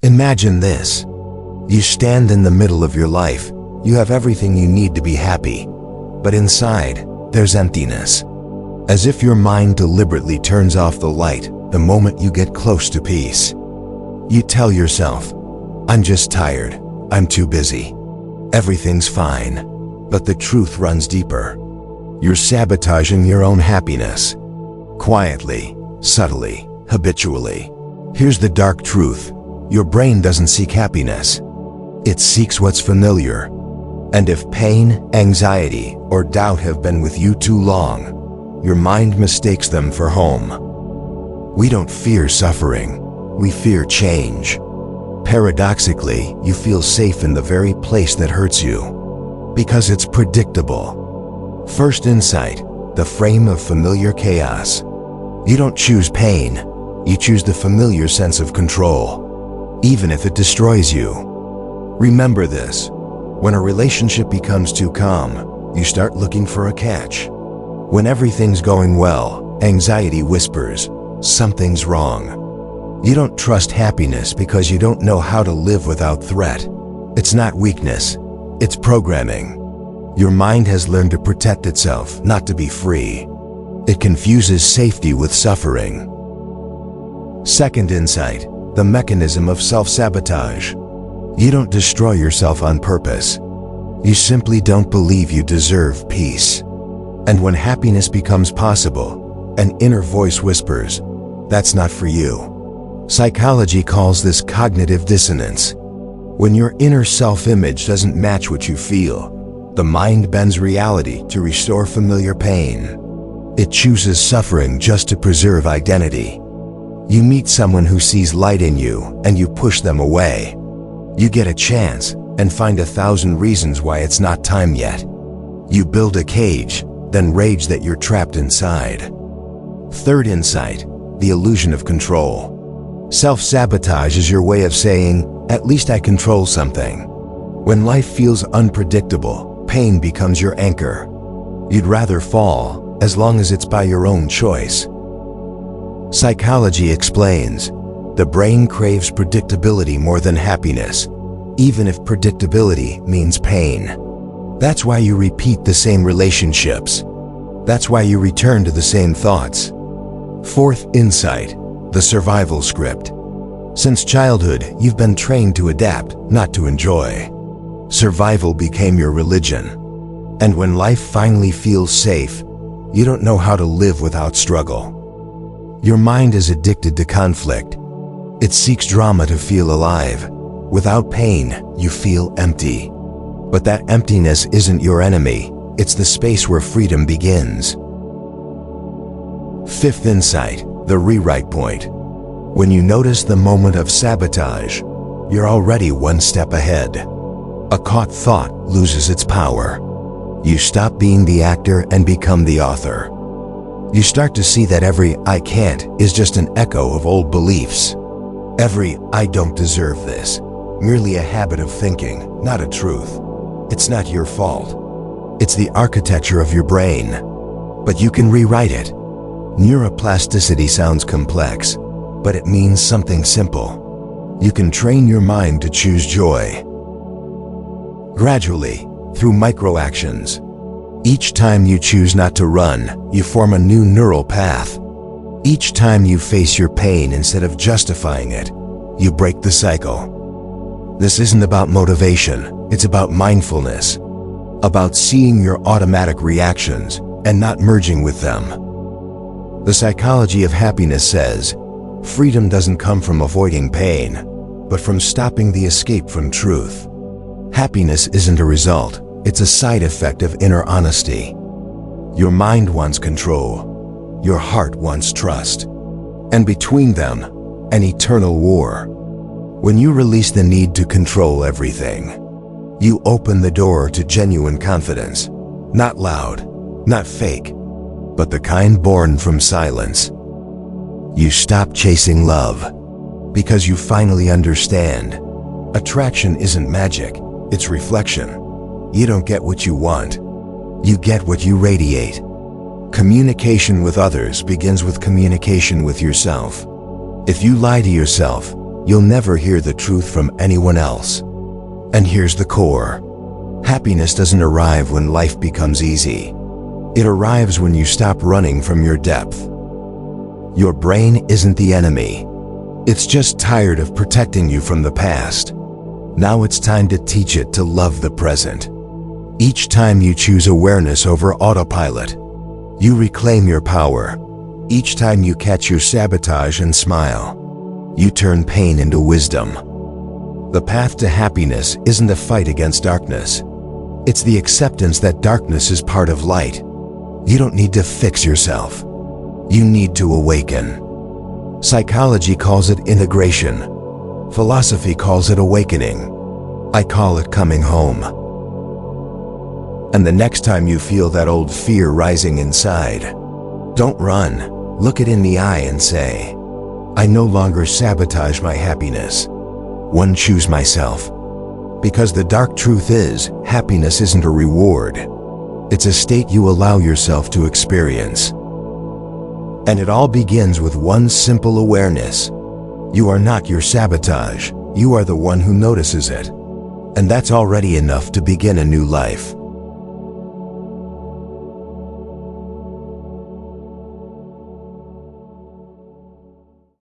Imagine this. You stand in the middle of your life. You have everything you need to be happy. But inside, there's emptiness. As if your mind deliberately turns off the light the moment you get close to peace. You tell yourself, "I'm just tired. I'm too busy. Everything's fine." But the truth runs deeper. You're sabotaging your own happiness. Quietly, subtly, habitually. Here's the dark truth. Your brain doesn't seek happiness. It seeks what's familiar. And if pain, anxiety, or doubt have been with you too long, your mind mistakes them for home. We don't fear suffering. We fear change. Paradoxically, you feel safe in the very place that hurts you. Because it's predictable. First insight, the frame of familiar chaos. You don't choose pain. You choose the familiar sense of control, even if it destroys you. Remember this. When a relationship becomes too calm, you start looking for a catch. When everything's going well, anxiety whispers, "Something's wrong." You don't trust happiness because you don't know how to live without threat. It's not weakness, it's programming. Your mind has learned to protect itself, not to be free. It confuses safety with suffering. Second insight, the mechanism of self-sabotage. You don't destroy yourself on purpose. You simply don't believe you deserve peace. And when happiness becomes possible, an inner voice whispers, "That's not for you." Psychology calls this cognitive dissonance. When your inner self-image doesn't match what you feel, the mind bends reality to restore familiar pain. It chooses suffering just to preserve identity. You meet someone who sees light in you and you push them away. You get a chance and find 1,000 reasons why it's not time yet. You build a cage, then rage that you're trapped inside. Third insight, the illusion of control. Self-sabotage is your way of saying, "At least I control something." When life feels unpredictable, pain becomes your anchor. You'd rather fall, as long as it's by your own choice. Psychology explains, the brain craves predictability more than happiness, even if predictability means pain. That's why you repeat the same relationships. That's why you return to the same thoughts. Fourth insight, the survival script. Since childhood, you've been trained to adapt, not to enjoy. Survival became your religion. And when life finally feels safe, you don't know how to live without struggle. Your mind is addicted to conflict. It seeks drama to feel alive. Without pain, you feel empty. But that emptiness isn't your enemy. It's the space where freedom begins. Fifth insight, the rewrite point. When you notice the moment of sabotage, you're already one step ahead. A caught thought loses its power. You stop being the actor and become the author. You start to see that every "I can't" is just an echo of old beliefs. Every "I don't deserve this" merely a habit of thinking, not a truth. It's not your fault. It's the architecture of your brain. But you can rewrite it. Neuroplasticity sounds complex, but it means something simple. You can train your mind to choose joy. Gradually, through micro-actions. Each time you choose not to run, you form a new neural path. Each time you face your pain instead of justifying it, you break the cycle. This isn't about motivation, it's about mindfulness. About seeing your automatic reactions and not merging with them. The psychology of happiness says, freedom doesn't come from avoiding pain, but from stopping the escape from truth. Happiness isn't a result, it's a side effect of inner honesty. Your mind wants control, your heart wants trust, and between them, an eternal war. When you release the need to control everything, you open the door to genuine confidence. Not loud, not fake, but the kind born from silence. You stop chasing love because you finally understand. Attraction isn't magic, it's reflection. You don't get what you want, you get what you radiate. Communication with others begins with communication with yourself. If you lie to yourself, You'll never hear the truth from anyone else. And here's the core. Happiness doesn't arrive when life becomes easy. It arrives when you stop running from your depth. Your brain isn't the enemy. It's just tired of protecting you from the past. Now it's time to teach it to love the present. Each time you choose awareness over autopilot, you reclaim your power. Each time you catch your sabotage and smile, you turn pain into wisdom. The path to happiness isn't a fight against darkness. It's the acceptance that darkness is part of light. You don't need to fix yourself. You need to awaken. Psychology calls it integration. Philosophy calls it awakening. I call it coming home. And the next time you feel that old fear rising inside, don't run. Look it in the eye and say, I no longer sabotage my happiness. One, choose myself. Because the dark truth is, happiness isn't a reward. It's a state you allow yourself to experience. And it all begins with one simple awareness. You are not your sabotage. You are the one who notices it. And that's already enough to begin a new life.